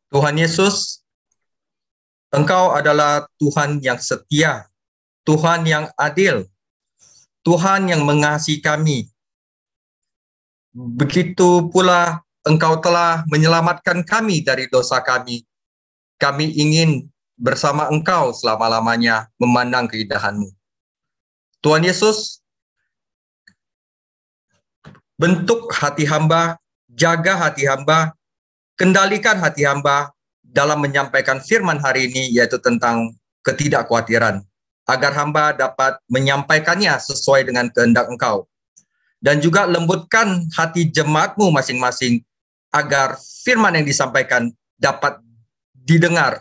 Tuhan Yesus, Engkau adalah Tuhan yang setia, Tuhan yang adil, Tuhan yang mengasihi kami. Begitu pula Engkau telah menyelamatkan kami dari dosa kami. Kami ingin bersama Engkau selama-lamanya memandang keindahan-Mu. Tuhan Yesus, bentuk hati hamba, jaga hati hamba, kendalikan hati hamba dalam menyampaikan firman hari ini, yaitu tentang ketidakkhawatiran, agar hamba dapat menyampaikannya sesuai dengan kehendak Engkau. Dan juga lembutkan hati jemaat-Mu masing-masing, agar firman yang disampaikan dapat didengar,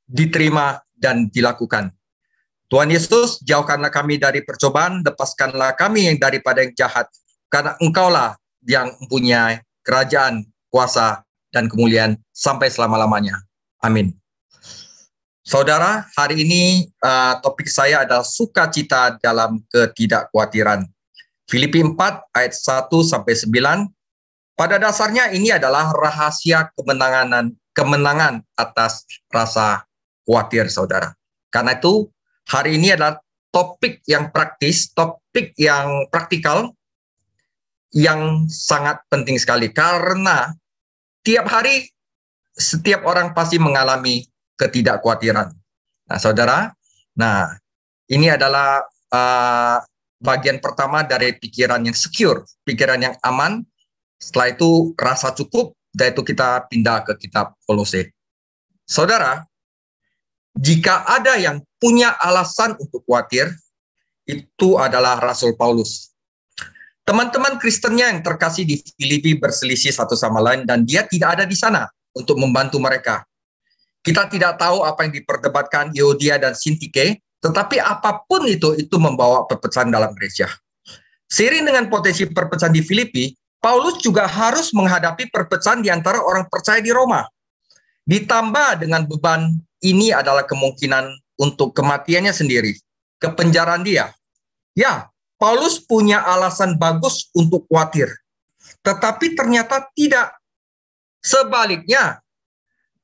diterima, dan dilakukan. Tuhan Yesus, jauhkanlah kami dari percobaan, lepaskanlah kami daripada yang jahat, karena Engkaulah yang mempunyai kerajaan, kuasa, dan kemuliaan sampai selama-lamanya. Amin. Saudara, hari ini topik saya adalah sukacita dalam ketidakkhawatiran. Filipi 4 ayat 1-9. Pada dasarnya ini adalah rahasia kemenangan atas rasa khawatir, saudara. Karena itu, hari ini adalah topik yang praktis, topik yang praktikal, yang sangat penting sekali. Karena tiap hari, setiap orang pasti mengalami ketidakkhawatiran. Nah, saudara, ini adalah bagian pertama dari pikiran yang secure, pikiran yang aman. Setelah itu rasa cukup, dan itu kita pindah ke kitab Kolose. Saudara, jika ada yang punya alasan untuk khawatir, itu adalah Rasul Paulus. Teman-teman Kristennya yang terkasih di Filipi berselisih satu sama lain, dan dia tidak ada di sana untuk membantu mereka. Kita tidak tahu apa yang diperdebatkan Euodia dan Sintike, tetapi apapun itu membawa perpecahan dalam gereja. Seiring dengan potensi perpecahan di Filipi, Paulus juga harus menghadapi perpecahan di antara orang percaya di Roma. Ditambah dengan beban ini adalah kemungkinan untuk kematiannya sendiri, kepenjaraan dia. Ya, Paulus punya alasan bagus untuk khawatir, tetapi ternyata tidak. Sebaliknya,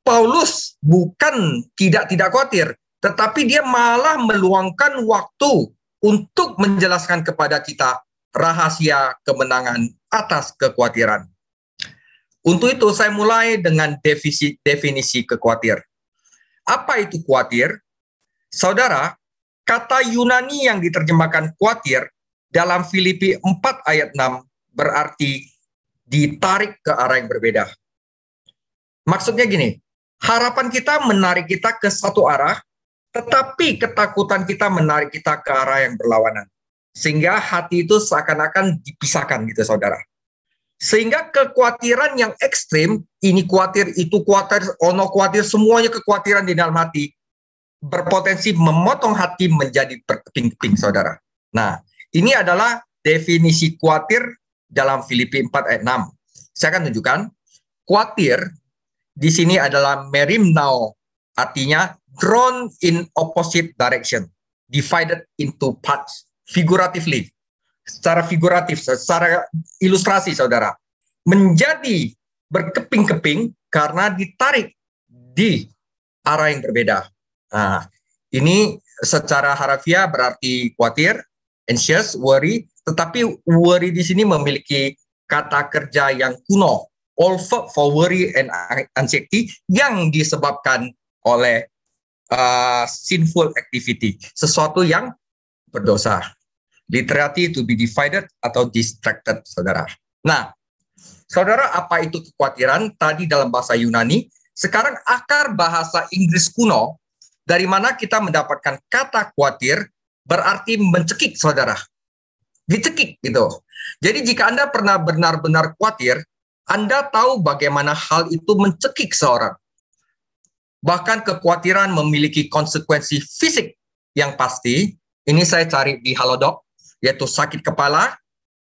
Paulus bukan tidak khawatir, tetapi dia malah meluangkan waktu untuk menjelaskan kepada kita rahasia kemenangan atas kekhawatiran. Untuk itu, saya mulai dengan definisi kekhawatiran. Apa itu khawatir? Saudara, kata Yunani yang diterjemahkan khawatir dalam Filipi 4 ayat 6 berarti ditarik ke arah yang berbeda. Maksudnya gini, harapan kita menarik kita ke satu arah, tetapi ketakutan kita menarik kita ke arah yang berlawanan. Sehingga hati itu seakan-akan dipisahkan gitu, saudara. Sehingga kekhawatiran yang ekstrim, ini khawatir, itu khawatir, ono khawatir, semuanya kekhawatiran di dalam hati, berpotensi memotong hati menjadi berkeping-keping, saudara. Nah, ini adalah definisi khawatir dalam Filipi 4 ayat 6. Saya akan tunjukkan. Khawatir di sini adalah merimnao, artinya drawn in opposite direction, divided into parts, figuratively, secara figuratif, secara ilustrasi, saudara, menjadi berkeping-keping karena ditarik di arah yang berbeda. Nah, ini secara harafiah berarti khawatir, anxious, worry, tetapi worry di sini memiliki kata kerja yang kuno, all verb for worry and anxiety, yang disebabkan oleh sinful activity, sesuatu yang berdosa. Literally to be divided atau distracted, saudara. Nah, saudara, apa itu kekhawatiran? Tadi dalam bahasa Yunani, sekarang akar bahasa Inggris kuno, dari mana kita mendapatkan kata khawatir, berarti mencekik, saudara. Dicekik gitu. Jadi jika Anda pernah benar-benar khawatir, Anda tahu bagaimana hal itu mencekik seorang. Bahkan kekhawatiran memiliki konsekuensi fisik yang pasti. Ini saya cari di Halodoc, yaitu sakit kepala,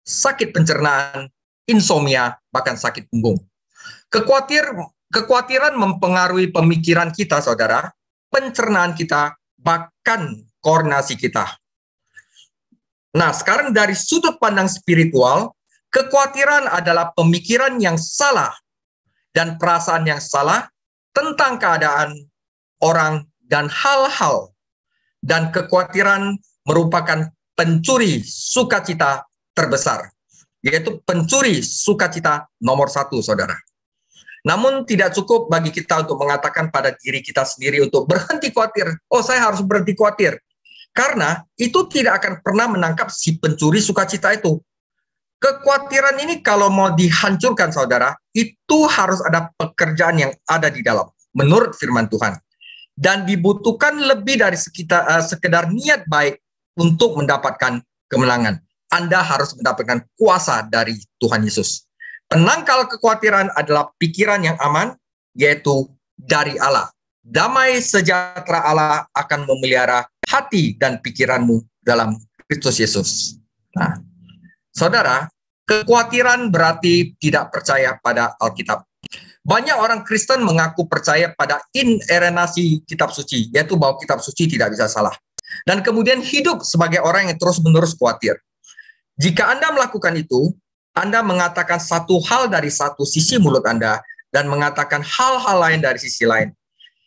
sakit pencernaan, insomnia, bahkan sakit punggung. Kekhawatiran mempengaruhi pemikiran kita, saudara, pencernaan kita, bahkan koordinasi kita. Nah, sekarang dari sudut pandang spiritual, kekhawatiran adalah pemikiran yang salah dan perasaan yang salah tentang keadaan orang dan hal-hal, dan kekhawatiran merupakan pencuri sukacita terbesar, yaitu pencuri sukacita nomor 1, saudara. Namun tidak cukup bagi kita untuk mengatakan pada diri kita sendiri untuk berhenti khawatir. Oh, saya harus berhenti khawatir. Karena itu tidak akan pernah menangkap si pencuri sukacita itu. Kekhawatiran ini kalau mau dihancurkan, saudara, itu harus ada pekerjaan yang ada di dalam, menurut firman Tuhan. Dan dibutuhkan lebih dari sekedar niat baik untuk mendapatkan kemenangan. Anda harus mendapatkan kuasa dari Tuhan Yesus. Penangkal kekhawatiran adalah pikiran yang aman, yaitu dari Allah. Damai sejahtera Allah akan memelihara hati dan pikiranmu dalam Kristus Yesus. Nah, saudara, kekhawatiran berarti tidak percaya pada Alkitab. Banyak orang Kristen mengaku percaya pada inerransi kitab suci, yaitu bahwa kitab suci tidak bisa salah. Dan kemudian hidup sebagai orang yang terus-menerus khawatir. Jika Anda melakukan itu, Anda mengatakan satu hal dari satu sisi mulut Anda dan mengatakan hal-hal lain dari sisi lain.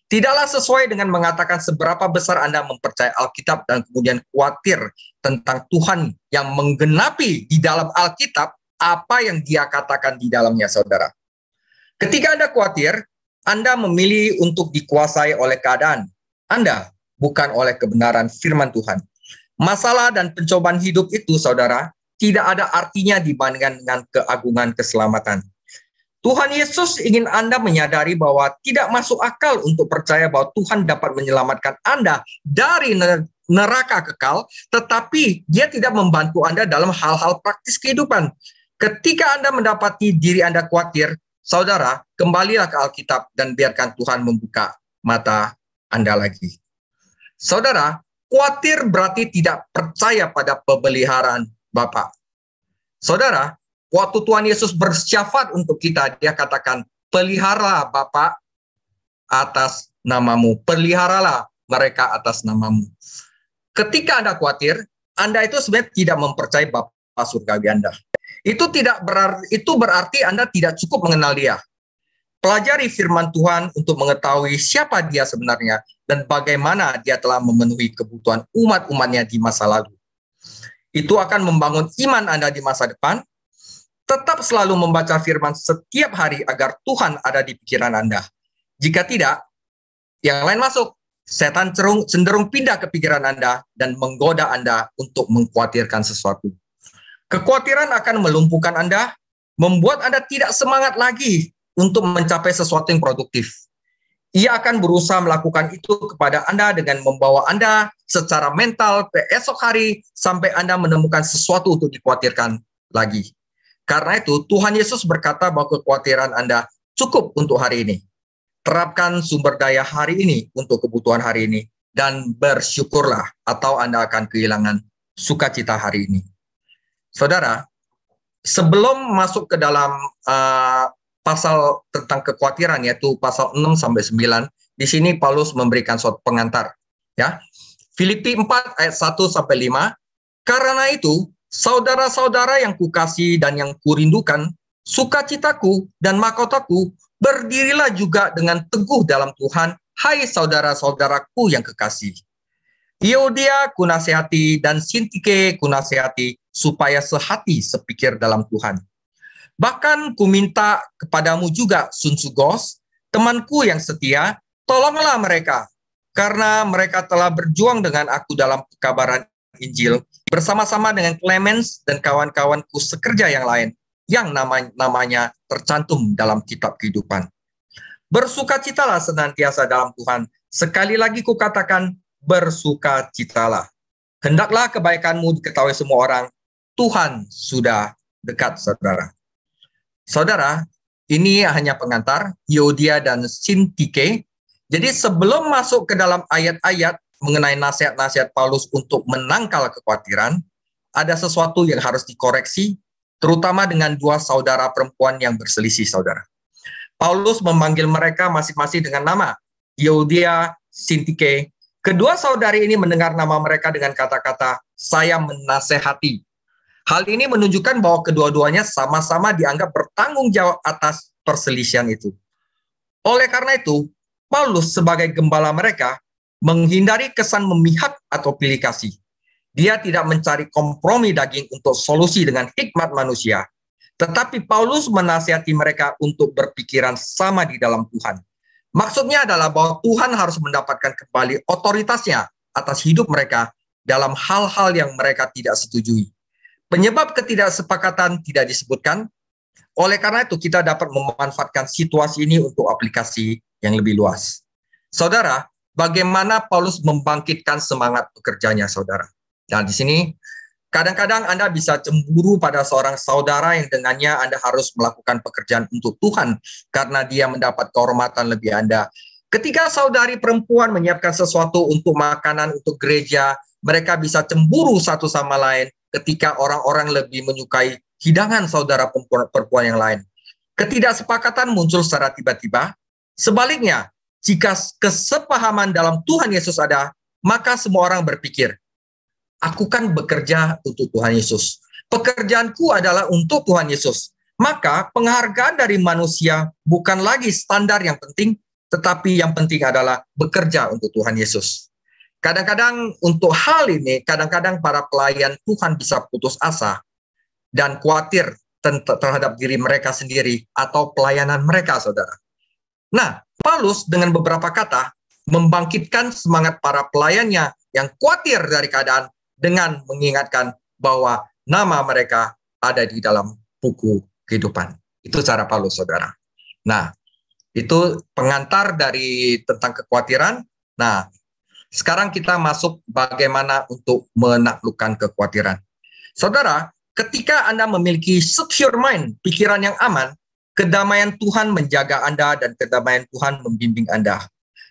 Tidaklah sesuai dengan mengatakan seberapa besar Anda mempercayai Alkitab dan kemudian khawatir tentang Tuhan yang menggenapi di dalam Alkitab apa yang Dia katakan di dalamnya, saudara. Ketika Anda khawatir, Anda memilih untuk dikuasai oleh keadaan Anda, bukan oleh kebenaran firman Tuhan. Masalah dan pencobaan hidup itu, saudara, tidak ada artinya dibandingkan dengan keagungan keselamatan. Tuhan Yesus ingin Anda menyadari bahwa tidak masuk akal untuk percaya bahwa Tuhan dapat menyelamatkan Anda dari neraka kekal, tetapi Dia tidak membantu Anda dalam hal-hal praktis kehidupan. Ketika Anda mendapati diri Anda khawatir, saudara, kembalilah ke Alkitab dan biarkan Tuhan membuka mata Anda lagi. Saudara, khawatir berarti tidak percaya pada pemeliharaan Bapa. Saudara, waktu Tuhan Yesus bersyafaat untuk kita, Dia katakan, peliharalah Bapa atas namamu, peliharalah mereka atas namamu. Ketika Anda khawatir, Anda itu sebenarnya tidak mempercayai Bapa surgawi Anda. Itu berarti Anda tidak cukup mengenal Dia. Pelajari firman Tuhan untuk mengetahui siapa Dia sebenarnya dan bagaimana Dia telah memenuhi kebutuhan umat-umatnya di masa lalu. Itu akan membangun iman Anda di masa depan. Tetap selalu membaca firman setiap hari agar Tuhan ada di pikiran Anda. Jika tidak, yang lain masuk. Setan cenderung pindah ke pikiran Anda dan menggoda Anda untuk mengkhawatirkan sesuatu. Kekhawatiran akan melumpuhkan Anda, membuat Anda tidak semangat lagi untuk mencapai sesuatu yang produktif. Ia akan berusaha melakukan itu kepada Anda dengan membawa Anda secara mental ke esok hari sampai Anda menemukan sesuatu untuk dikhawatirkan lagi. Karena itu, Tuhan Yesus berkata bahwa kekhawatiran Anda cukup untuk hari ini. Terapkan sumber daya hari ini untuk kebutuhan hari ini dan bersyukurlah atau Anda akan kehilangan sukacita hari ini. Saudara, sebelum masuk ke dalam pasal tentang kekhawatiran, yaitu pasal 6-9, di sini Paulus memberikan suatu pengantar. Ya, Filipi 4 ayat 1-5, karena itu, saudara-saudara yang kukasihi dan yang kurindukan, sukacitaku dan mahkotaku, berdirilah juga dengan teguh dalam Tuhan, hai saudara-saudaraku yang kekasih. Euodia kunasihati dan Sintike kunasihati, supaya sehati sepikir dalam Tuhan. Bahkan ku minta kepadamu juga Sunsugos, temanku yang setia, tolonglah mereka, karena mereka telah berjuang dengan aku dalam pekabaran Injil, bersama-sama dengan Clemens dan kawan-kawanku sekerja yang lain, yang namanya tercantum dalam kitab kehidupan. Bersukacitalah senantiasa dalam Tuhan. Sekali lagi kukatakan, bersukacitalah. Hendaklah kebaikanmu diketahui semua orang, Tuhan sudah dekat, saudara. Saudara, ini hanya pengantar, Euodia dan Sintike. Jadi sebelum masuk ke dalam ayat-ayat mengenai nasihat-nasihat Paulus untuk menangkal kekhawatiran, ada sesuatu yang harus dikoreksi, terutama dengan dua saudara perempuan yang berselisih, saudara. Paulus memanggil mereka masing-masing dengan nama, Euodia, Sintike. Kedua saudari ini mendengar nama mereka dengan kata-kata, saya menasehati. Hal ini menunjukkan bahwa kedua-duanya sama-sama dianggap bertanggung jawab atas perselisihan itu. Oleh karena itu, Paulus sebagai gembala mereka menghindari kesan memihak atau pilih kasih. Dia tidak mencari kompromi daging untuk solusi dengan hikmat manusia. Tetapi Paulus menasihati mereka untuk berpikiran sama di dalam Tuhan. Maksudnya adalah bahwa Tuhan harus mendapatkan kembali otoritasnya atas hidup mereka dalam hal-hal yang mereka tidak setujui. Penyebab ketidaksepakatan tidak disebutkan. Oleh karena itu kita dapat memanfaatkan situasi ini untuk aplikasi yang lebih luas. Saudara, bagaimana Paulus membangkitkan semangat pekerjanya, saudara? Nah, di sini kadang-kadang Anda bisa cemburu pada seorang saudara yang dengannya Anda harus melakukan pekerjaan untuk Tuhan karena dia mendapat kehormatan lebih Anda. Ketika saudari perempuan menyiapkan sesuatu untuk makanan untuk gereja, mereka bisa cemburu satu sama lain ketika orang-orang lebih menyukai hidangan saudara perempuan yang lain. Ketidaksepakatan muncul secara tiba-tiba. Sebaliknya, jika kesepahaman dalam Tuhan Yesus ada, maka semua orang berpikir, aku kan bekerja untuk Tuhan Yesus. Pekerjaanku adalah untuk Tuhan Yesus. Maka penghargaan dari manusia bukan lagi standar yang penting, tetapi yang penting adalah bekerja untuk Tuhan Yesus. Kadang-kadang untuk hal ini, kadang-kadang para pelayan Tuhan bisa putus asa dan khawatir terhadap diri mereka sendiri atau pelayanan mereka, saudara. Nah, Paulus dengan beberapa kata membangkitkan semangat para pelayannya yang khawatir dari keadaan dengan mengingatkan bahwa nama mereka ada di dalam buku kehidupan. Itu cara Paulus, saudara. Nah, itu pengantar dari tentang kekhawatiran. Nah, sekarang kita masuk bagaimana untuk menaklukkan kekhawatiran. Saudara, ketika Anda memiliki secure mind, pikiran yang aman, kedamaian Tuhan menjaga Anda dan kedamaian Tuhan membimbing Anda.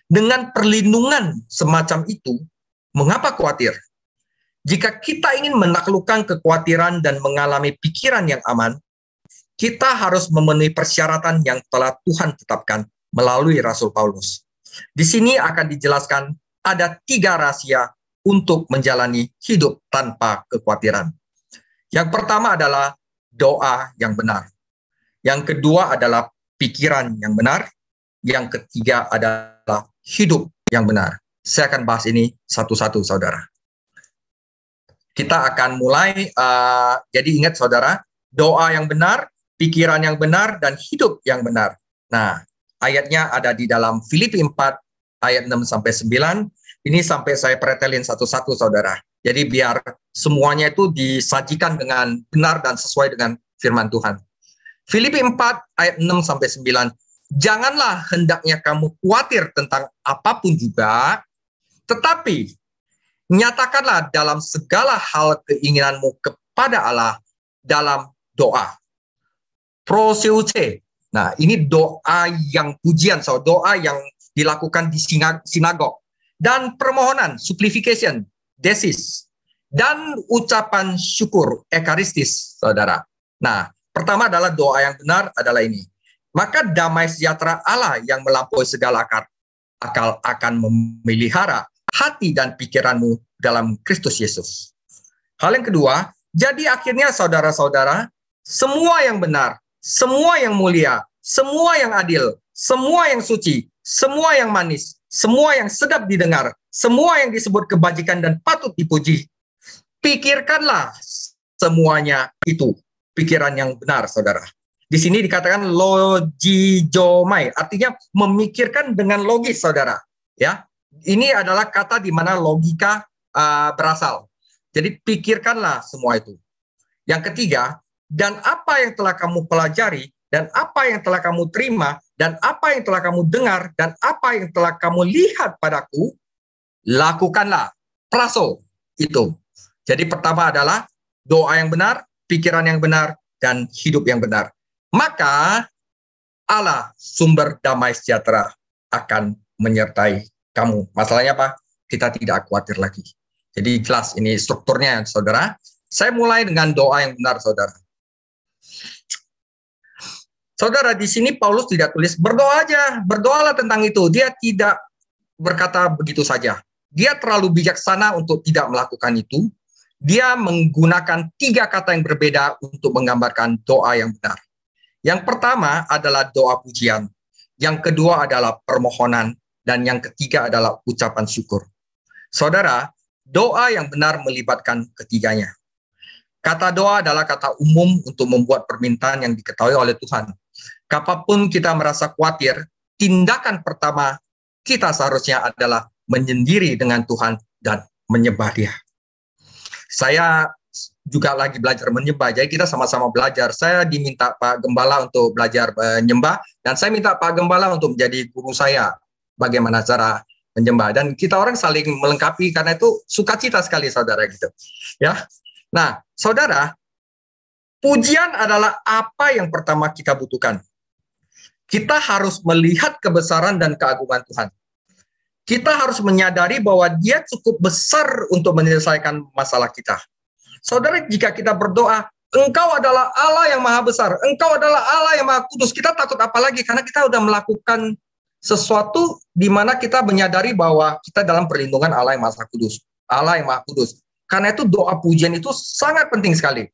Dengan perlindungan semacam itu, mengapa khawatir? Jika kita ingin menaklukkan kekhawatiran dan mengalami pikiran yang aman, kita harus memenuhi persyaratan yang telah Tuhan tetapkan melalui Rasul Paulus. Di sini akan dijelaskan ada 3 rahasia untuk menjalani hidup tanpa kekhawatiran. Yang pertama adalah doa yang benar. Yang kedua adalah pikiran yang benar. Yang ketiga adalah hidup yang benar. Saya akan bahas ini satu-satu, saudara. Kita akan mulai, jadi ingat saudara, doa yang benar, pikiran yang benar, dan hidup yang benar. Nah, ayatnya ada di dalam Filipi 4, ayat 6-9. Ini sampai saya pretelin satu-satu, saudara. Jadi biar semuanya itu disajikan dengan benar dan sesuai dengan firman Tuhan. Filipi 4, ayat 6-9. Janganlah hendaknya kamu khawatir tentang apapun juga, tetapi nyatakanlah dalam segala hal keinginanmu kepada Allah dalam doa. Proseuche. Nah, ini doa yang pujian, so doa yang dilakukan di sinagog. Dan permohonan, supplication, desis. Dan ucapan syukur, ekaristis, saudara. Nah, pertama adalah doa yang benar adalah ini. Maka damai sejahtera Allah yang melampaui segala akal akan memelihara hati dan pikiranmu dalam Kristus Yesus. Hal yang kedua, jadi akhirnya saudara-saudara, semua yang benar, semua yang mulia, semua yang adil, semua yang suci, semua yang manis, semua yang sedap didengar, semua yang disebut kebajikan dan patut dipuji, pikirkanlah semuanya itu, pikiran yang benar, saudara. Di sini dikatakan logizomai, artinya memikirkan dengan logis, saudara. Ya, ini adalah kata di mana logika berasal. Jadi pikirkanlah semua itu. Yang ketiga, dan apa yang telah kamu pelajari, dan apa yang telah kamu terima, dan apa yang telah kamu dengar, dan apa yang telah kamu lihat padaku, lakukanlah. Praso itu. Jadi pertama adalah doa yang benar, pikiran yang benar, dan hidup yang benar. Maka Allah sumber damai sejahtera akan menyertai kamu. Masalahnya apa? Kita tidak khawatir lagi. Jadi jelas ini strukturnya, saudara. Saya mulai dengan doa yang benar, saudara. Saudara, di sini Paulus tidak tulis berdoa aja, berdoalah tentang itu. Dia tidak berkata begitu saja. Dia terlalu bijaksana untuk tidak melakukan itu. Dia menggunakan 3 kata yang berbeda untuk menggambarkan doa yang benar. Yang pertama adalah doa pujian. yang kedua adalah permohonan, dan yang ketiga adalah ucapan syukur. Saudara, doa yang benar melibatkan ketiganya. Kata doa adalah kata umum untuk membuat permintaan yang diketahui oleh Tuhan. Kapanpun kita merasa khawatir, tindakan pertama kita seharusnya adalah menyendiri dengan Tuhan dan menyembah Dia. Saya juga lagi belajar menyembah, jadi kita sama-sama belajar. Saya diminta Pak Gembala untuk belajar menyembah, dan saya minta Pak Gembala untuk menjadi guru saya bagaimana cara menyembah. Dan kita orang saling melengkapi, karena itu sukacita sekali, saudara, gitu. Ya. Nah, saudara, pujian adalah apa yang pertama kita butuhkan. Kita harus melihat kebesaran dan keagungan Tuhan. Kita harus menyadari bahwa Dia cukup besar untuk menyelesaikan masalah kita. Saudara, jika kita berdoa, Engkau adalah Allah yang maha besar, Engkau adalah Allah yang maha kudus, kita takut apa lagi? Karena kita sudah melakukan sesuatu di mana kita menyadari bahwa kita dalam perlindungan Allah yang maha kudus. Allah yang maha kudus. Karena itu doa pujian itu sangat penting sekali.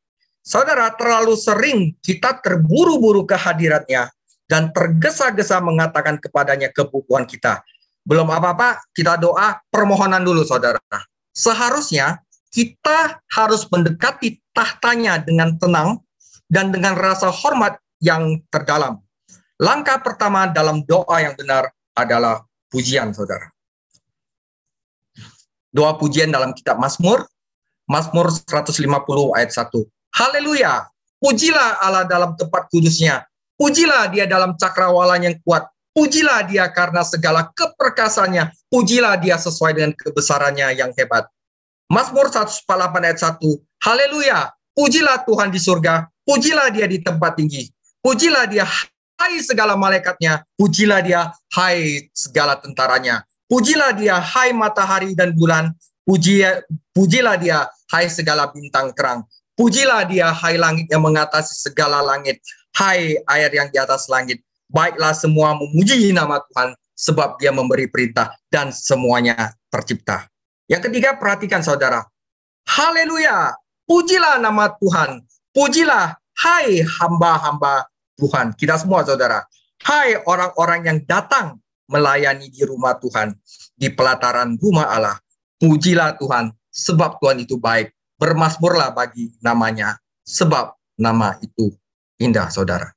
Saudara, terlalu sering kita terburu-buru ke hadiratnya dan tergesa-gesa mengatakan kepadanya kebutuhan kita. Belum apa-apa, kita doa permohonan dulu, saudara. Seharusnya kita harus mendekati tahtanya dengan tenang dan dengan rasa hormat yang terdalam. Langkah pertama dalam doa yang benar adalah pujian, saudara. Doa pujian dalam kitab Mazmur, Mazmur 150 ayat 1. Haleluya, pujilah Allah dalam tempat kudusnya, pujilah Dia dalam cakrawala yang kuat, pujilah Dia karena segala keperkasaannya, pujilah Dia sesuai dengan kebesarannya yang hebat. Mazmur 148 ayat 1, haleluya, pujilah Tuhan di surga, pujilah Dia di tempat tinggi, pujilah Dia, hai segala malaikatnya, pujilah Dia, hai segala tentaranya, pujilah Dia, hai matahari dan bulan, pujilah Dia, hai segala bintang terang, pujilah Dia, hai langit yang mengatasi segala langit, hai air yang di atas langit. Baiklah semua memuji nama Tuhan, sebab Dia memberi perintah dan semuanya tercipta. Yang ketiga, perhatikan, saudara. Haleluya, pujilah nama Tuhan, pujilah, hai hamba-hamba Tuhan. Kita semua, saudara. Hai orang-orang yang datang melayani di rumah Tuhan, di pelataran rumah Allah. Pujilah Tuhan, sebab Tuhan itu baik. Bermasmurlah bagi namanya, sebab nama itu indah, saudara.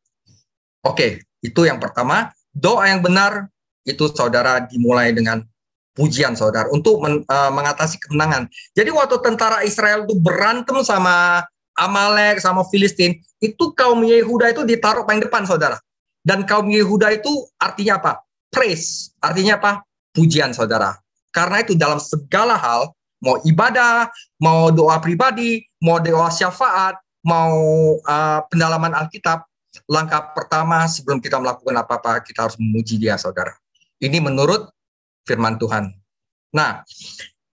Oke, itu yang pertama. Doa yang benar itu, saudara, dimulai dengan pujian, saudara, untuk mengatasi kemenangan. Jadi waktu tentara Israel itu berantem sama Amalek, sama Filistin, itu kaum Yehuda itu ditaruh paling depan, saudara. Dan kaum Yehuda itu artinya apa? Praise, artinya apa? Pujian, saudara. Karena itu dalam segala hal, mau ibadah, mau doa pribadi, mau doa syafaat, mau pendalaman Alkitab, langkah pertama sebelum kita melakukan apa-apa, kita harus memuji Dia, saudara. Ini menurut firman Tuhan. Nah,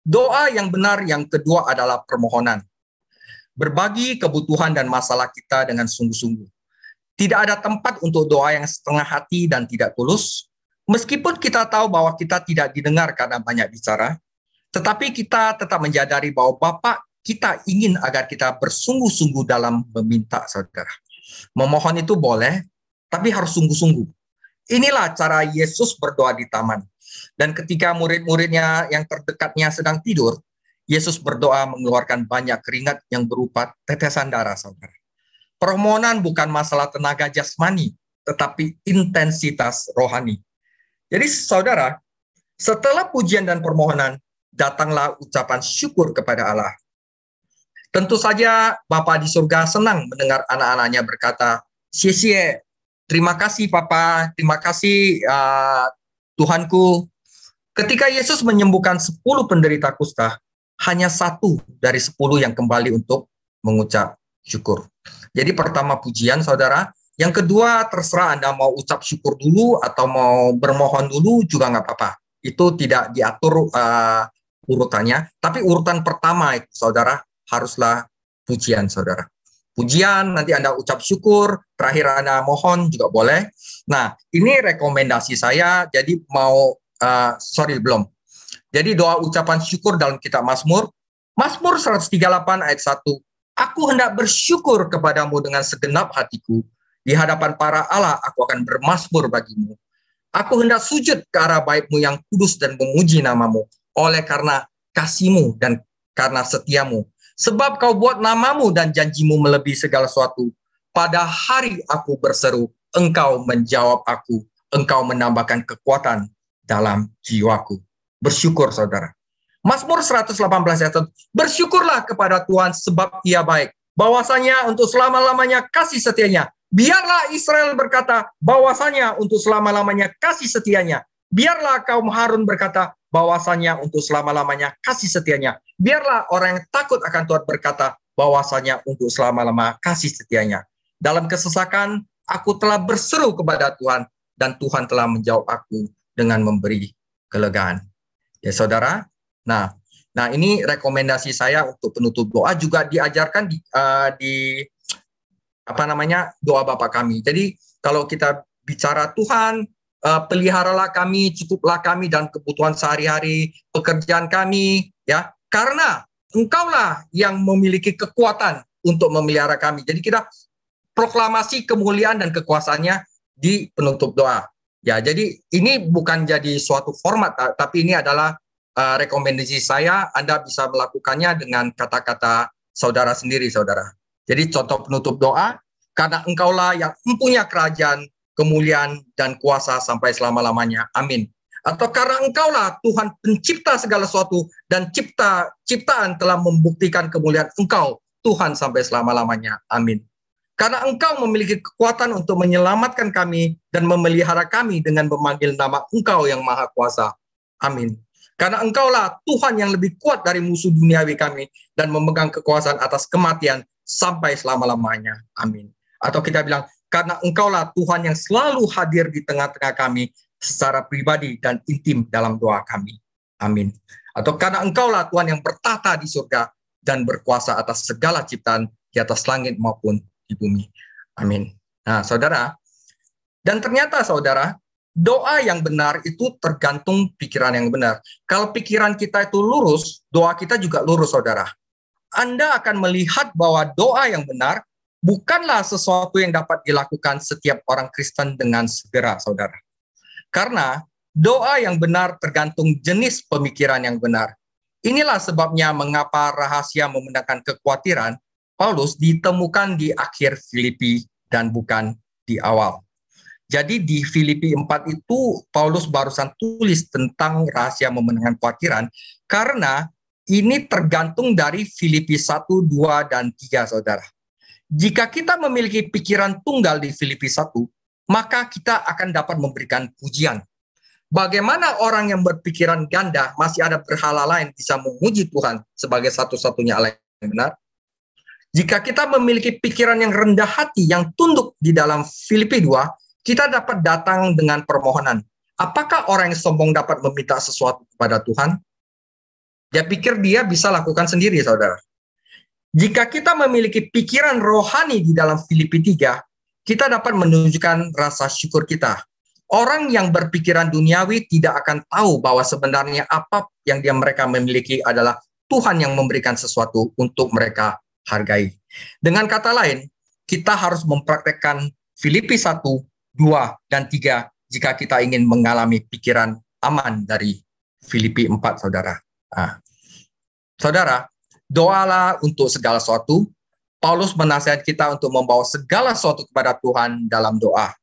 doa yang benar yang kedua adalah permohonan. Berbagi kebutuhan dan masalah kita dengan sungguh-sungguh. Tidak ada tempat untuk doa yang setengah hati dan tidak tulus. Meskipun kita tahu bahwa kita tidak didengar karena banyak bicara, tetapi kita tetap menyadari bahwa Bapa kita ingin agar kita bersungguh-sungguh dalam meminta, saudara. Memohon itu boleh, tapi harus sungguh-sungguh. Inilah cara Yesus berdoa di taman. Dan ketika murid-muridnya yang terdekatnya sedang tidur, Yesus berdoa mengeluarkan banyak keringat yang berupa tetesan darah, saudara. Permohonan bukan masalah tenaga jasmani, tetapi intensitas rohani. Jadi, saudara, setelah pujian dan permohonan, datanglah ucapan syukur kepada Allah. Tentu saja Bapa di surga senang mendengar anak-anaknya berkata, "Xie, terima kasih Papa, terima kasih Tuhanku." Ketika Yesus menyembuhkan 10 penderita kusta, hanya 1 dari 10 yang kembali untuk mengucap syukur. Jadi pertama pujian, saudara. Yang kedua, terserah Anda mau ucap syukur dulu atau mau bermohon dulu juga nggak apa-apa. Itu tidak diatur urutannya. Tapi urutan pertama, saudara, haruslah pujian, saudara. Pujian, nanti Anda ucap syukur, terakhir Anda mohon juga boleh. Nah, ini rekomendasi saya, jadi belum. Jadi doa ucapan syukur dalam kitab Mazmur, Mazmur 138 ayat 1, "Aku hendak bersyukur kepadamu dengan segenap hatiku, di hadapan para Allah aku akan bermazmur bagimu. Aku hendak sujud ke arah bait-Mu yang kudus dan memuji nama-Mu, oleh karena kasih-Mu dan karena setiamu. Sebab Kau buat nama-Mu dan janji-Mu melebihi segala sesuatu. Pada hari aku berseru, Engkau menjawab aku. Engkau menambahkan kekuatan dalam jiwaku. Bersyukur, saudara. Mazmur 118 ayat 1. Bersyukurlah kepada Tuhan sebab Ia baik. Bahwasanya untuk selama-lamanya kasih setianya. Biarlah Israel berkata, bahwasanya untuk selama-lamanya kasih setianya. Biarlah kaum Harun berkata, bahwasanya untuk selama-lamanya kasih setianya. Biarlah orang yang takut akan Tuhan berkata, bahwasanya untuk selama-lamanya kasih setianya. Dalam kesesakan, aku telah berseru kepada Tuhan, dan Tuhan telah menjawab aku dengan memberi kelegaan. Ya, saudara. Nah, ini rekomendasi saya untuk penutup doa juga diajarkan di doa Bapa kami. Jadi kalau kita bicara Tuhan, peliharalah kami, cukuplah kami dalam kebutuhan sehari-hari, pekerjaan kami, ya, karena Engkaulah yang memiliki kekuatan untuk memelihara kami. Jadi kita proklamasi kemuliaan dan kekuasaannya di penutup doa. Ya, jadi ini bukan jadi suatu format, tapi ini adalah rekomendasi saya. Anda bisa melakukannya dengan kata-kata saudara sendiri, saudara. Jadi contoh penutup doa, karena Engkaulah yang mempunyai kerajaan, kemuliaan, dan kuasa sampai selama-lamanya. Amin. Atau karena Engkaulah Tuhan pencipta segala sesuatu, dan ciptaan telah membuktikan kemuliaan Engkau, Tuhan sampai selama-lamanya. Amin. Karena Engkau memiliki kekuatan untuk menyelamatkan kami dan memelihara kami dengan memanggil nama Engkau yang Maha Kuasa. Amin. Karena Engkaulah Tuhan yang lebih kuat dari musuh duniawi kami dan memegang kekuasaan atas kematian sampai selama-lamanya. Amin. Atau kita bilang, karena Engkaulah Tuhan yang selalu hadir di tengah-tengah kami secara pribadi dan intim dalam doa kami. Amin. Atau karena Engkaulah Tuhan yang bertata di surga dan berkuasa atas segala ciptaan di atas langit maupun di bumi. Amin. Nah, saudara, dan ternyata saudara, doa yang benar itu tergantung pikiran yang benar. Kalau pikiran kita itu lurus, doa kita juga lurus, saudara. Anda akan melihat bahwa doa yang benar bukanlah sesuatu yang dapat dilakukan setiap orang Kristen dengan segera, saudara. Karena doa yang benar tergantung jenis pemikiran yang benar. Inilah sebabnya mengapa rahasia memenangkan kekhawatiran Paulus ditemukan di akhir Filipi dan bukan di awal. Jadi di Filipi 4 itu Paulus barusan tulis tentang rahasia memenangkan kekhawatiran karena ini tergantung dari Filipi 1, 2, dan 3, saudara. Jika kita memiliki pikiran tunggal di Filipi 1, maka kita akan dapat memberikan pujian. Bagaimana orang yang berpikiran ganda masih ada berhala lain bisa memuji Tuhan sebagai satu-satunya Allah yang benar? Jika kita memiliki pikiran yang rendah hati, yang tunduk di dalam Filipi 2, kita dapat datang dengan permohonan. Apakah orang yang sombong dapat meminta sesuatu kepada Tuhan? Dia pikir dia bisa lakukan sendiri, saudara. Jika kita memiliki pikiran rohani di dalam Filipi 3, kita dapat menunjukkan rasa syukur kita. Orang yang berpikiran duniawi tidak akan tahu bahwa sebenarnya apa yang mereka miliki adalah Tuhan yang memberikan sesuatu untuk mereka hargai. Dengan kata lain, kita harus mempraktekkan Filipi 1, 2, dan 3 jika kita ingin mengalami pikiran aman dari Filipi 4, saudara. Nah, saudara, doalah untuk segala sesuatu. Paulus menasihat kita untuk membawa segala sesuatu kepada Tuhan dalam doa.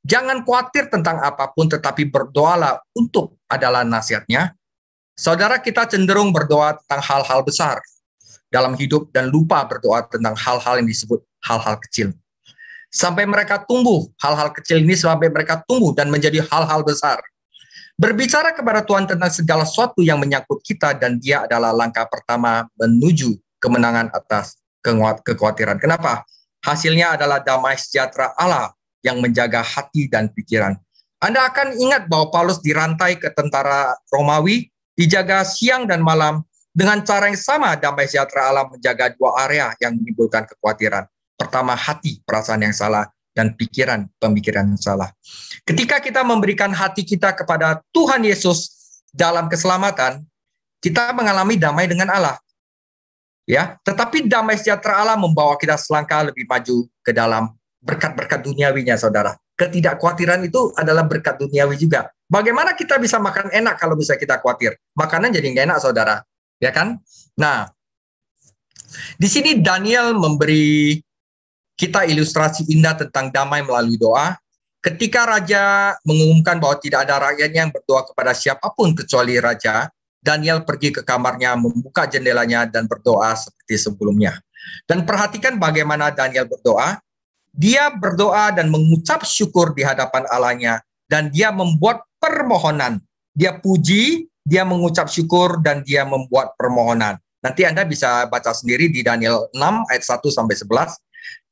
Jangan khawatir tentang apapun, tetapi berdoalah untuk adalah nasihatnya. Saudara, kita cenderung berdoa tentang hal-hal besar dalam hidup dan lupa berdoa tentang hal-hal yang disebut hal-hal kecil. Sampai mereka tumbuh, hal-hal kecil ini sampai mereka tumbuh dan menjadi hal-hal besar. Berbicara kepada Tuhan tentang segala sesuatu yang menyangkut kita dan Dia adalah langkah pertama menuju kemenangan atas kekhawatiran. Kenapa? Hasilnya adalah damai sejahtera Allah yang menjaga hati dan pikiran. Anda akan ingat bahwa Paulus dirantai ke tentara Romawi, dijaga siang dan malam. Dengan cara yang sama, damai sejahtera Allah menjaga dua area yang menimbulkan kekhawatiran. Pertama, hati, perasaan yang salah, dan pikiran, pemikiran yang salah. Ketika kita memberikan hati kita kepada Tuhan Yesus dalam keselamatan, kita mengalami damai dengan Allah. Ya, tetapi damai sejahtera Allah membawa kita selangkah lebih maju ke dalam berkat-berkat duniawinya, saudara. Ketidakkhawatiran itu adalah berkat duniawi juga. Bagaimana kita bisa makan enak kalau bisa kita khawatir? Makanan jadi nggak enak, saudara. Ya kan? Nah, di sini Daniel memberi kita ilustrasi indah tentang damai melalui doa. Ketika raja mengumumkan bahwa tidak ada rakyatnya yang berdoa kepada siapapun kecuali raja, Daniel pergi ke kamarnya, membuka jendelanya, dan berdoa seperti sebelumnya. Dan perhatikan bagaimana Daniel berdoa. Dia berdoa dan mengucap syukur di hadapan Allahnya, dan dia membuat permohonan. Dia puji, dia mengucap syukur, dan dia membuat permohonan. Nanti Anda bisa baca sendiri di Daniel 6 ayat 1 sampai 11.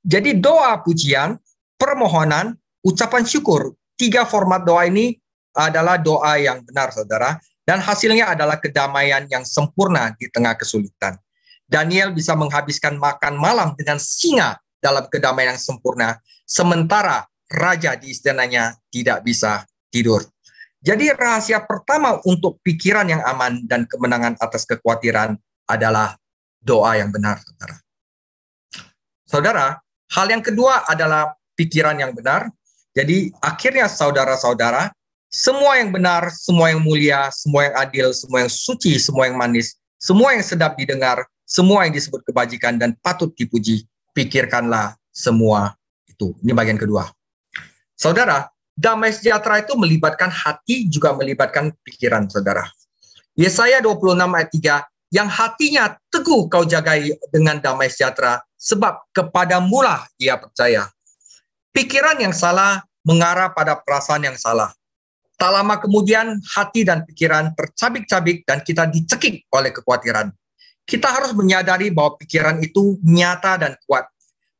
Jadi doa pujian, permohonan, ucapan syukur. 3 format doa ini adalah doa yang benar, saudara. Dan hasilnya adalah kedamaian yang sempurna di tengah kesulitan. Daniel bisa menghabiskan makan malam dengan singa dalam kedamaian yang sempurna, sementara raja di istananya tidak bisa tidur. Jadi rahasia pertama untuk pikiran yang aman dan kemenangan atas kekhawatiran adalah doa yang benar, saudara. Saudara, hal yang kedua adalah pikiran yang benar. Jadi akhirnya saudara-saudara, semua yang benar, semua yang mulia, semua yang adil, semua yang suci, semua yang manis, semua yang sedap didengar, semua yang disebut kebajikan dan patut dipuji, pikirkanlah semua itu. Ini bagian kedua. Saudara, damai sejahtera itu melibatkan hati, juga melibatkan pikiran, saudara. Yesaya 26 ayat 3, yang hatinya teguh kau jagai dengan damai sejahtera, sebab kepadamulah ia percaya. Pikiran yang salah mengarah pada perasaan yang salah. Tak lama kemudian, hati dan pikiran tercabik-cabik dan kita dicekik oleh kekhawatiran. Kita harus menyadari bahwa pikiran itu nyata dan kuat,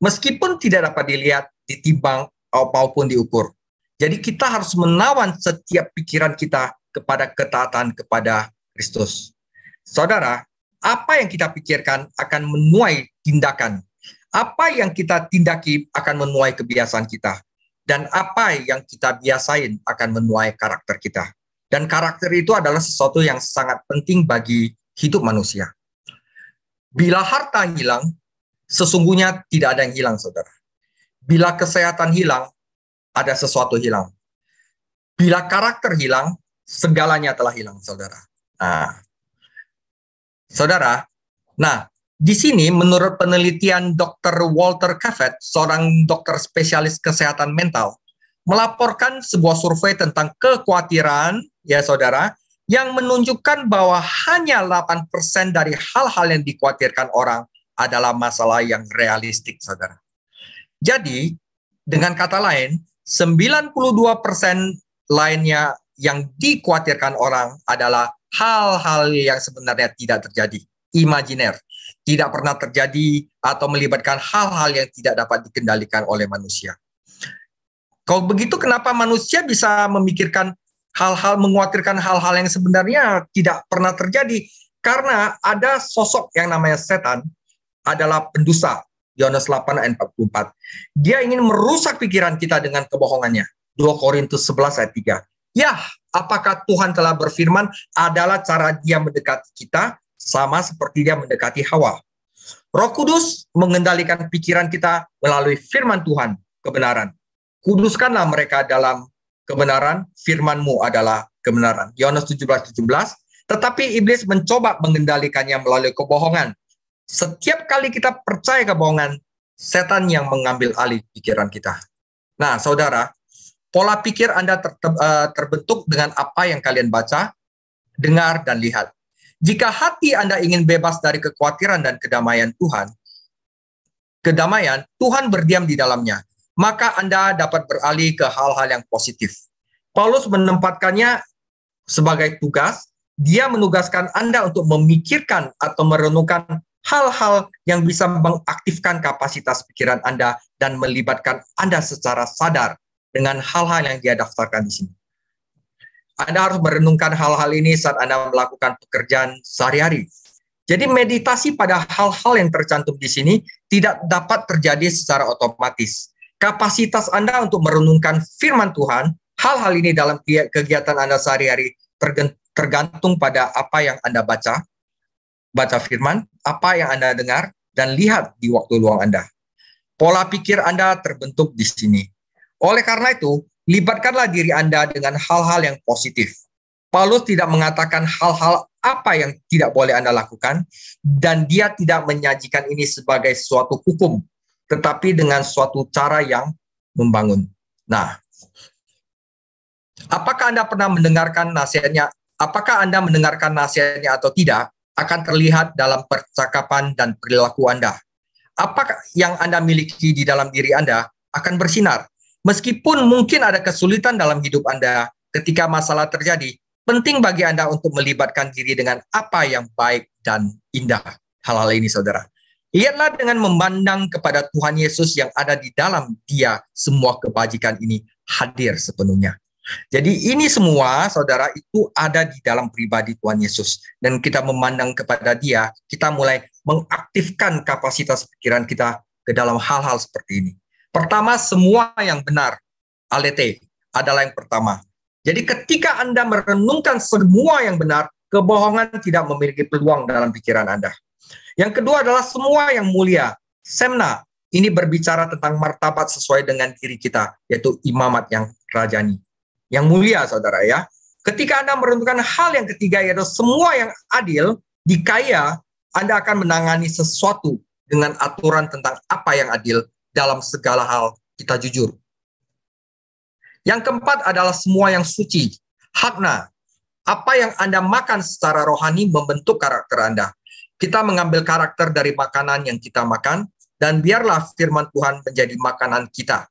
meskipun tidak dapat dilihat, ditimbang, maupun diukur. Jadi kita harus menawan setiap pikiran kita kepada ketaatan kepada Kristus. Saudara, apa yang kita pikirkan akan menuai tindakan. Apa yang kita tindaki akan menuai kebiasaan kita. Dan apa yang kita biasain akan menuai karakter kita. Dan karakter itu adalah sesuatu yang sangat penting bagi hidup manusia. Bila harta hilang, sesungguhnya tidak ada yang hilang, saudara. Bila kesehatan hilang, ada sesuatu hilang. Bila karakter hilang, segalanya telah hilang, saudara. Nah, di sini menurut penelitian Dr. Walter Caffett, seorang dokter spesialis kesehatan mental, melaporkan sebuah survei tentang kekhawatiran, ya saudara, yang menunjukkan bahwa hanya 8% dari hal-hal yang dikhawatirkan orang adalah masalah yang realistik, saudara. Jadi, dengan kata lain, 92% lainnya yang dikhawatirkan orang adalah hal-hal yang sebenarnya tidak terjadi, imajiner, tidak pernah terjadi atau melibatkan hal-hal yang tidak dapat dikendalikan oleh manusia. Kalau begitu, kenapa manusia bisa memikirkan mengkhawatirkan hal-hal yang sebenarnya tidak pernah terjadi? Karena ada sosok yang namanya setan, adalah pendusta. Yohanes 8 ayat 44. Dia ingin merusak pikiran kita dengan kebohongannya. 2 Korintus 11 ayat 3. Ya, apakah Tuhan telah berfirman adalah cara dia mendekati kita, sama seperti dia mendekati Hawa. Roh Kudus mengendalikan pikiran kita melalui firman Tuhan, kebenaran. Kuduskanlah mereka dalam kebenaran, firman-Mu adalah kebenaran. Yohanes 17:17. Tetapi iblis mencoba mengendalikannya melalui kebohongan. Setiap kali kita percaya kebohongan, setan yang mengambil alih pikiran kita. Nah, saudara, pola pikir Anda terbentuk dengan apa yang kalian baca, dengar, dan lihat. Jika hati Anda ingin bebas dari kekhawatiran dan kedamaian Tuhan berdiam di dalamnya, maka Anda dapat beralih ke hal-hal yang positif. Paulus menempatkannya sebagai tugas. Dia menugaskan Anda untuk memikirkan atau merenungkan hal-hal yang bisa mengaktifkan kapasitas pikiran Anda dan melibatkan Anda secara sadar dengan hal-hal yang dia daftarkan di sini. Anda harus merenungkan hal-hal ini saat Anda melakukan pekerjaan sehari-hari. Jadi meditasi pada hal-hal yang tercantum di sini tidak dapat terjadi secara otomatis. Kapasitas Anda untuk merenungkan firman Tuhan, hal-hal ini dalam kegiatan Anda sehari-hari tergantung pada apa yang Anda baca firman, apa yang Anda dengar, dan lihat di waktu luang Anda. Pola pikir Anda terbentuk di sini. Oleh karena itu, libatkanlah diri Anda dengan hal-hal yang positif. Paulus tidak mengatakan hal-hal apa yang tidak boleh Anda lakukan, dan dia tidak menyajikan ini sebagai suatu hukum, tetapi dengan suatu cara yang membangun. Nah, apakah Anda pernah mendengarkan nasihatnya? Apakah Anda mendengarkan nasihatnya atau tidak, akan terlihat dalam percakapan dan perilaku Anda. Apa yang Anda miliki di dalam diri Anda akan bersinar. Meskipun mungkin ada kesulitan dalam hidup Anda ketika masalah terjadi, penting bagi Anda untuk melibatkan diri dengan apa yang baik dan indah. Hal-hal ini, saudara. Lihatlah dengan memandang kepada Tuhan Yesus yang ada di dalam Dia, semua kebajikan ini hadir sepenuhnya. Jadi ini semua, saudara, itu ada di dalam pribadi Tuhan Yesus. Dan kita memandang kepada Dia, kita mulai mengaktifkan kapasitas pikiran kita ke dalam hal-hal seperti ini. Pertama, semua yang benar, alete, adalah yang pertama. Jadi ketika Anda merenungkan semua yang benar, kebohongan tidak memiliki peluang dalam pikiran Anda. Yang kedua adalah semua yang mulia, semna. Ini berbicara tentang martabat sesuai dengan diri kita, yaitu imamat yang rajani. Yang mulia, saudara, ya. Ketika Anda merenungkan hal yang ketiga, yaitu semua yang adil, dikaya, Anda akan menangani sesuatu dengan aturan tentang apa yang adil dalam segala hal kita jujur. Yang keempat adalah semua yang suci, hakna. Apa yang Anda makan secara rohani membentuk karakter Anda. Kita mengambil karakter dari makanan yang kita makan, dan biarlah firman Tuhan menjadi makanan kita.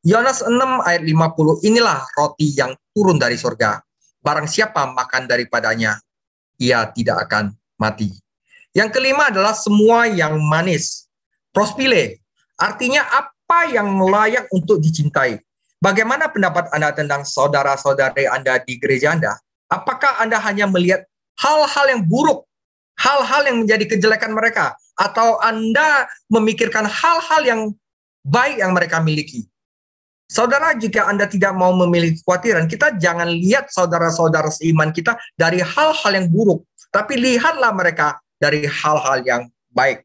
Yohanes 6 ayat 50, inilah roti yang turun dari surga. Barang siapa makan daripadanya, ia tidak akan mati. Yang kelima adalah semua yang manis. Prospile, artinya apa yang layak untuk dicintai. Bagaimana pendapat Anda tentang saudara-saudari Anda di gereja Anda? Apakah Anda hanya melihat hal-hal yang buruk, hal-hal yang menjadi kejelekan mereka, atau Anda memikirkan hal-hal yang baik yang mereka miliki? Saudara, jika Anda tidak mau memiliki kekhawatiran, kita jangan lihat saudara-saudara seiman kita dari hal-hal yang buruk, tapi lihatlah mereka dari hal-hal yang baik,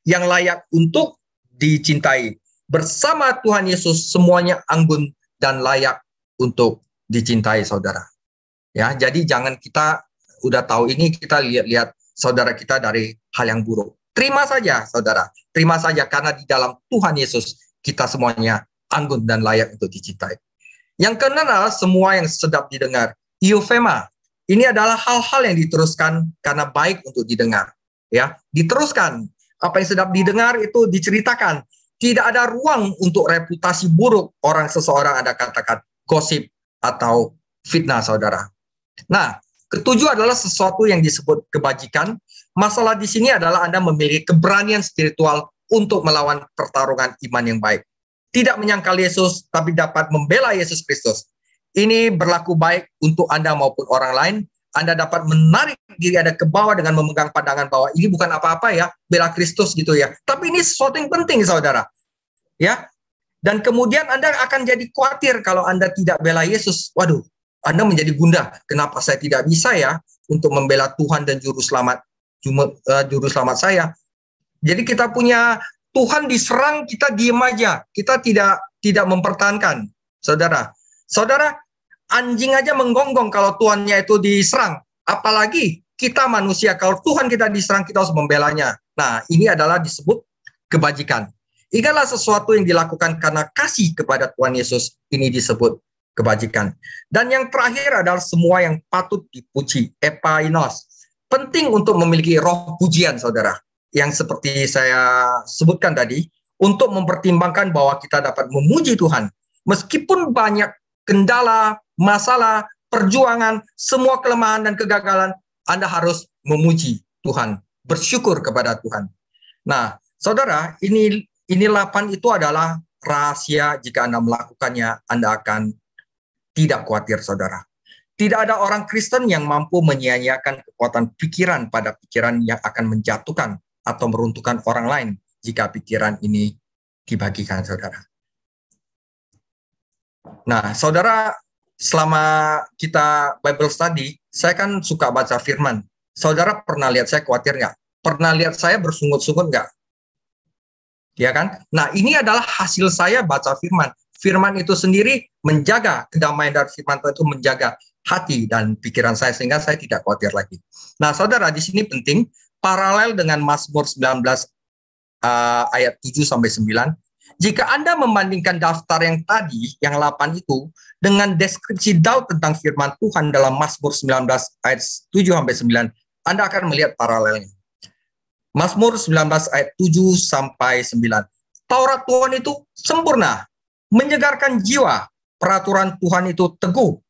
yang layak untuk dicintai. Bersama Tuhan Yesus, semuanya anggun dan layak untuk dicintai, saudara. Ya, jadi jangan kita udah tahu ini, kita lihat-lihat saudara kita dari hal yang buruk. Terima saja, saudara. Terima saja, karena di dalam Tuhan Yesus, kita semuanya anggun dan layak untuk dicintai. Yang keenam adalah semua yang sedap didengar. Eufema. Ini adalah hal-hal yang diteruskan karena baik untuk didengar. Ya, diteruskan. Apa yang sedap didengar itu diceritakan. Tidak ada ruang untuk reputasi buruk orang seseorang Anda katakan gosip atau fitnah, saudara. Nah, ketujuh adalah sesuatu yang disebut kebajikan. Masalah di sini adalah Anda memiliki keberanian spiritual untuk melawan pertarungan iman yang baik. Tidak menyangkal Yesus, tapi dapat membela Yesus Kristus. Ini berlaku baik untuk Anda maupun orang lain. Anda dapat menarik diri Anda ke bawah dengan memegang pandangan bahwa ini bukan apa-apa ya, bela Kristus gitu ya. Tapi ini sesuatu yang penting, saudara. Ya. Dan kemudian Anda akan jadi khawatir kalau Anda tidak bela Yesus. Waduh, Anda menjadi gundah. Kenapa saya tidak bisa ya untuk membela Tuhan dan juru selamat saya? Jadi kita punya Tuhan diserang, kita diem aja. Kita tidak mempertahankan, saudara. Saudara, anjing aja menggonggong kalau tuannya itu diserang. Apalagi kita manusia, kalau Tuhan kita diserang, kita harus membelanya. Nah, ini adalah disebut kebajikan. Inilah sesuatu yang dilakukan karena kasih kepada Tuhan Yesus. Ini disebut kebajikan. Dan yang terakhir adalah semua yang patut dipuji. Epainos. Penting untuk memiliki roh pujian, saudara. Yang seperti saya sebutkan tadi, untuk mempertimbangkan bahwa kita dapat memuji Tuhan. Meskipun banyak kendala, masalah, perjuangan, semua kelemahan dan kegagalan, Anda harus memuji Tuhan, bersyukur kepada Tuhan. Nah, saudara, ini 8 itu adalah rahasia. Jika Anda melakukannya, Anda akan tidak khawatir, saudara. Tidak ada orang Kristen yang mampu menyia-nyiakan kekuatan pikiran pada pikiran yang akan menjatuhkan atau meruntuhkan orang lain jika pikiran ini dibagikan, saudara. Nah, saudara, selama kita Bible study, saya kan suka baca firman. Saudara pernah lihat saya khawatir nggak? Pernah lihat saya bersungut-sungut nggak? Ya kan? Nah, ini adalah hasil saya baca firman. firman itu sendiri menjaga kedamaian dari firman Tuhan itu menjaga hati dan pikiran saya sehingga saya tidak khawatir lagi. Nah, saudara, di sini penting paralel dengan Mazmur 19 ayat 7 sampai 9. Jika Anda membandingkan daftar yang tadi, yang 8 itu, dengan deskripsi Daud tentang firman Tuhan dalam Mazmur 19 ayat 7 sampai 9, Anda akan melihat paralelnya. Mazmur 19 ayat 7 sampai 9. Taurat Tuhan itu sempurna, menyegarkan jiwa. Peraturan Tuhan itu teguh,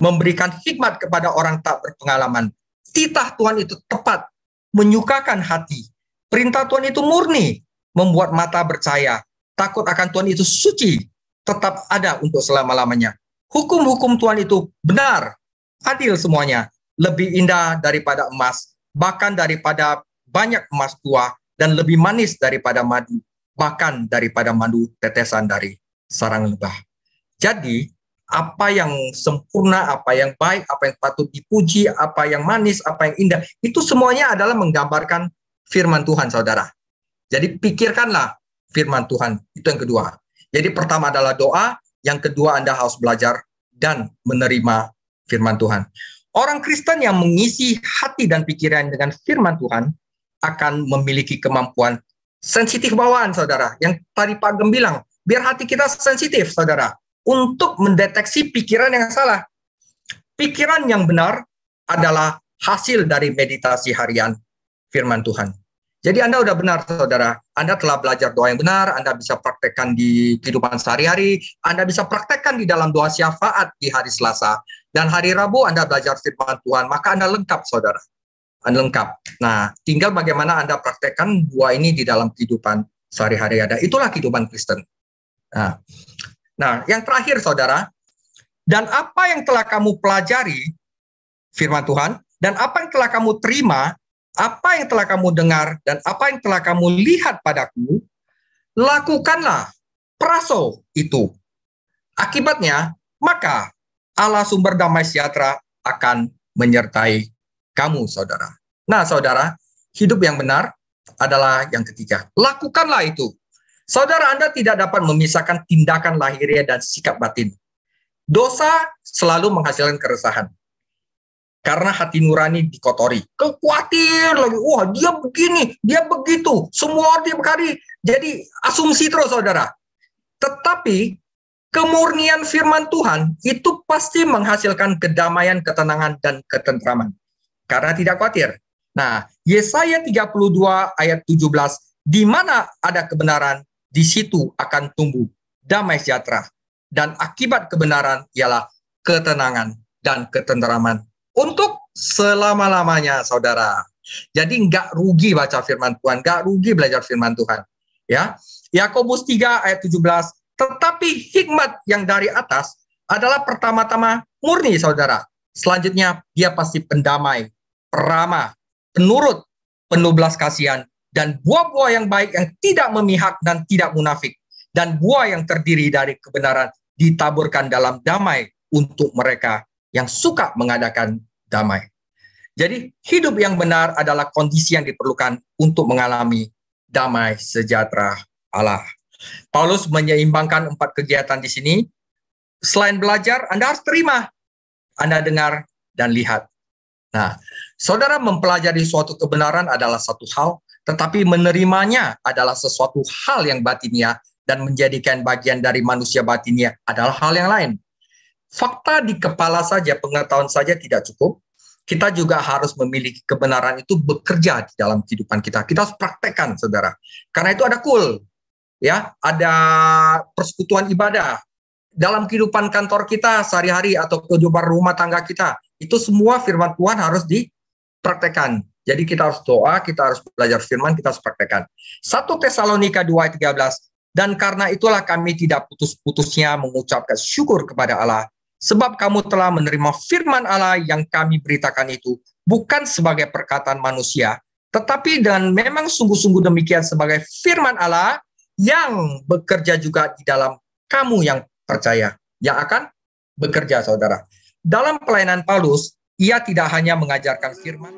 memberikan hikmat kepada orang tak berpengalaman. Titah Tuhan itu tepat, menyukakan hati. Perintah Tuhan itu murni, membuat mata percaya. Takut akan Tuhan itu suci, tetap ada untuk selama-lamanya. Hukum-hukum Tuhan itu benar, adil semuanya, lebih indah daripada emas, bahkan daripada banyak emas tua, dan lebih manis daripada madu, bahkan daripada madu tetesan dari sarang lebah. Jadi, apa yang sempurna, apa yang baik, apa yang patut dipuji, apa yang manis, apa yang indah, itu semuanya adalah menggambarkan firman Tuhan, saudara. Jadi pikirkanlah firman Tuhan, itu yang kedua. Jadi pertama adalah doa, yang kedua Anda harus belajar dan menerima firman Tuhan. Orang Kristen yang mengisi hati dan pikiran dengan firman Tuhan akan memiliki kemampuan sensitif bawaan, saudara. Yang tadi Pak Gem bilang, biar hati kita sensitif, saudara, untuk mendeteksi pikiran yang salah. Pikiran yang benar adalah hasil dari meditasi harian firman Tuhan. Jadi Anda udah benar, saudara. Anda telah belajar doa yang benar, Anda bisa praktekkan di kehidupan sehari-hari, Anda bisa praktekkan di dalam doa syafaat di hari Selasa. Dan hari Rabu Anda belajar firman Tuhan, maka Anda lengkap, saudara. Anda lengkap. Nah, tinggal bagaimana Anda praktekkan dua ini di dalam kehidupan sehari-hari Anda. Itulah kehidupan Kristen. Nah, yang terakhir, saudara, dan apa yang telah kamu pelajari, firman Tuhan, dan apa yang telah kamu terima, apa yang telah kamu dengar, dan apa yang telah kamu lihat padaku, lakukanlah praso itu. Akibatnya, maka Allah sumber damai sejahtera akan menyertai kamu, saudara. Nah, saudara, hidup yang benar adalah yang ketiga. Lakukanlah itu. Saudara, Anda tidak dapat memisahkan tindakan lahiriah dan sikap batin. Dosa selalu menghasilkan keresahan. Karena hati nurani dikotori. Khawatir lagi, wah dia begini, dia begitu. Semua tiap hari jadi asumsi terus, saudara. Tetapi kemurnian firman Tuhan itu pasti menghasilkan kedamaian, ketenangan, dan ketentraman. Karena tidak khawatir. Nah, Yesaya 32 ayat 17, di mana ada kebenaran, di situ akan tumbuh damai sejahtera. Dan akibat kebenaran ialah ketenangan dan ketentraman untuk selama-lamanya, saudara. Jadi nggak rugi baca firman Tuhan, nggak rugi belajar firman Tuhan. Ya, Yakobus 3 ayat 17, tetapi hikmat yang dari atas adalah pertama-tama murni, saudara. Selanjutnya, dia pasti pendamai, peramah, penurut, penuh belas kasihan, dan buah-buah yang baik yang tidak memihak dan tidak munafik. Dan buah yang terdiri dari kebenaran ditaburkan dalam damai untuk mereka yang suka mengadakan damai. Jadi hidup yang benar adalah kondisi yang diperlukan untuk mengalami damai sejahtera Allah. Paulus menyeimbangkan 4 kegiatan di sini. Selain belajar, Anda harus terima. Anda dengar dan lihat. Nah, saudara, mempelajari suatu kebenaran adalah satu hal, tetapi menerimanya adalah sesuatu hal yang batiniah dan menjadikan bagian dari manusia batiniah adalah hal yang lain. Fakta di kepala saja, pengetahuan saja tidak cukup. Kita juga harus memiliki kebenaran itu bekerja di dalam kehidupan kita. Kita harus praktekkan, saudara. Karena itu ada ya, ada persekutuan ibadah. Dalam kehidupan kantor kita sehari-hari atau kehidupan rumah tangga kita, itu semua firman Tuhan harus dipraktekkan. Jadi kita harus doa, kita harus belajar firman, kita harus praktekkan. 1 Tesalonika 2 ayat 13, dan karena itulah kami tidak putus-putusnya mengucapkan syukur kepada Allah, sebab kamu telah menerima firman Allah yang kami beritakan itu, bukan sebagai perkataan manusia, tetapi dan memang sungguh-sungguh demikian sebagai firman Allah yang bekerja juga di dalam kamu yang percaya, yang akan bekerja, saudara. Dalam pelayanan Paulus, ia tidak hanya mengajarkan firman,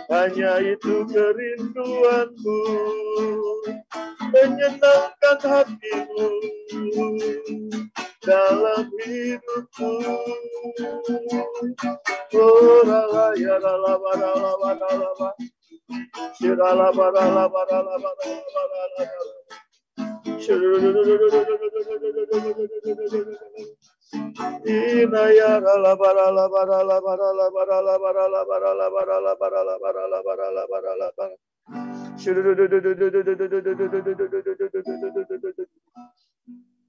hanya itu kerinduanku, menyenangkan hatimu dalam hidupku. Oh, rala ya rala barala barala barala, shirala barala barala barala barala. Inaya rala barala barala barala barala barala barala barala barala barala barala barala barala.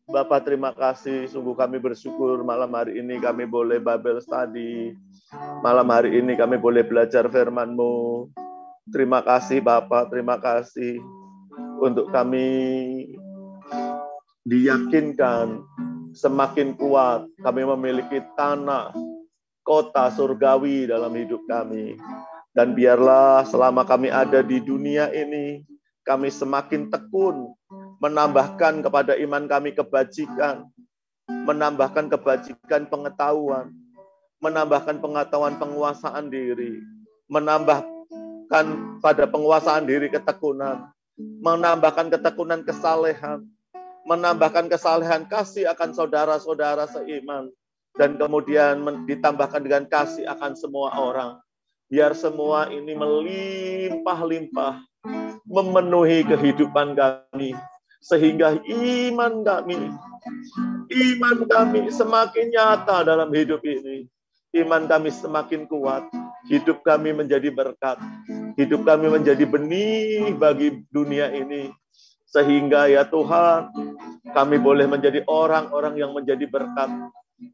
Bapak, terima kasih. Sungguh kami bersyukur malam hari ini kami boleh Babel Study. Malam hari ini kami boleh belajar firman-Mu. Terima kasih Bapak, terima kasih untuk kami diyakinkan semakin kuat kami memiliki tanah, kota surgawi dalam hidup kami. Dan biarlah selama kami ada di dunia ini, kami semakin tekun menambahkan kepada iman kami kebajikan, menambahkan kebajikan pengetahuan, menambahkan pengetahuan penguasaan diri, menambahkan pada penguasaan diri ketekunan, menambahkan ketekunan kesalehan, menambahkan kesalehan kasih akan saudara-saudara seiman, dan kemudian ditambahkan dengan kasih akan semua orang. Biar semua ini melimpah-limpah, memenuhi kehidupan kami, sehingga iman kami semakin nyata dalam hidup ini. Iman kami semakin kuat, hidup kami menjadi berkat, hidup kami menjadi benih bagi dunia ini. Sehingga ya Tuhan, kami boleh menjadi orang-orang yang menjadi berkat,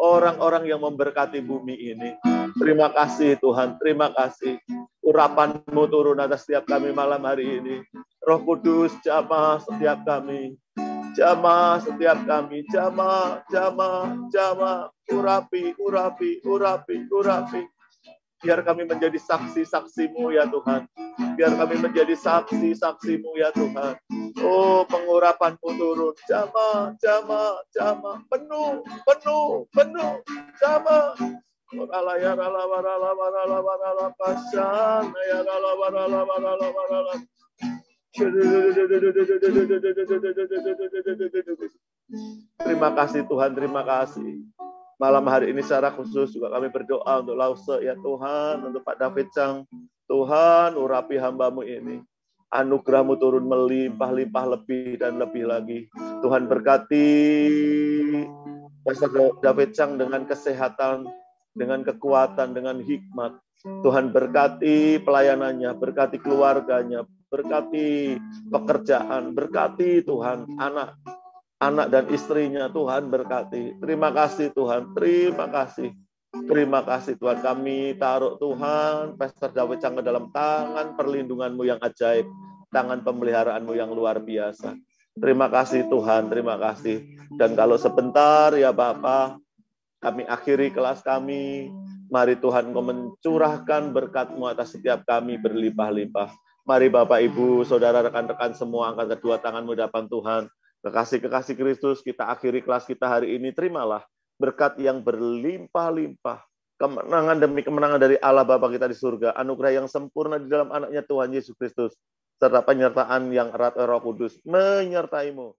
orang-orang yang memberkati bumi ini. Terima kasih Tuhan, terima kasih. Urapan-Mu turun atas setiap kami malam hari ini. Roh Kudus jamah setiap kami. Jamah setiap kami. Jamah. Urapi. Biar kami menjadi saksi-saksi-Mu ya Tuhan. Biar kami menjadi saksi-saksi-Mu ya Tuhan. Oh, pengurapan-Mu turun. Jamah. Penuh. Jamah. Terima kasih Tuhan, terima kasih. Malam hari ini secara khusus juga kami berdoa untuk Lause ya Tuhan, untuk Pak David Chang. Tuhan, urapi hamba-Mu ini. Anugerah-Mu turun melimpah-limpah lebih dan lebih lagi. Tuhan berkati Pastor David Chang dengan kesehatan, dengan kekuatan, dengan hikmat. Tuhan berkati pelayanannya, berkati keluarganya, berkati pekerjaan, berkati Tuhan anak dan istrinya. Tuhan berkati. Terima kasih Tuhan, terima kasih. Terima kasih Tuhan, kami taruh Tuhan Pastor David Chang ke dalam tangan perlindungan-Mu yang ajaib, tangan pemeliharaan-Mu yang luar biasa. Terima kasih Tuhan, terima kasih. Dan kalau sebentar ya Bapak, kami akhiri kelas kami. Mari Tuhan Engkau mencurahkan berkat-Mu atas setiap kami berlimpah-limpah. Mari Bapak, Ibu, Saudara, rekan-rekan semua angkat kedua tanganmu di hadapan Tuhan. Kekasih-kekasih Kristus, kita akhiri kelas kita hari ini. Terimalah berkat yang berlimpah-limpah. Kemenangan demi kemenangan dari Allah Bapa kita di surga. Anugerah yang sempurna di dalam anaknya Tuhan Yesus Kristus. Serta penyertaan yang erat Roh Kudus menyertai-Mu.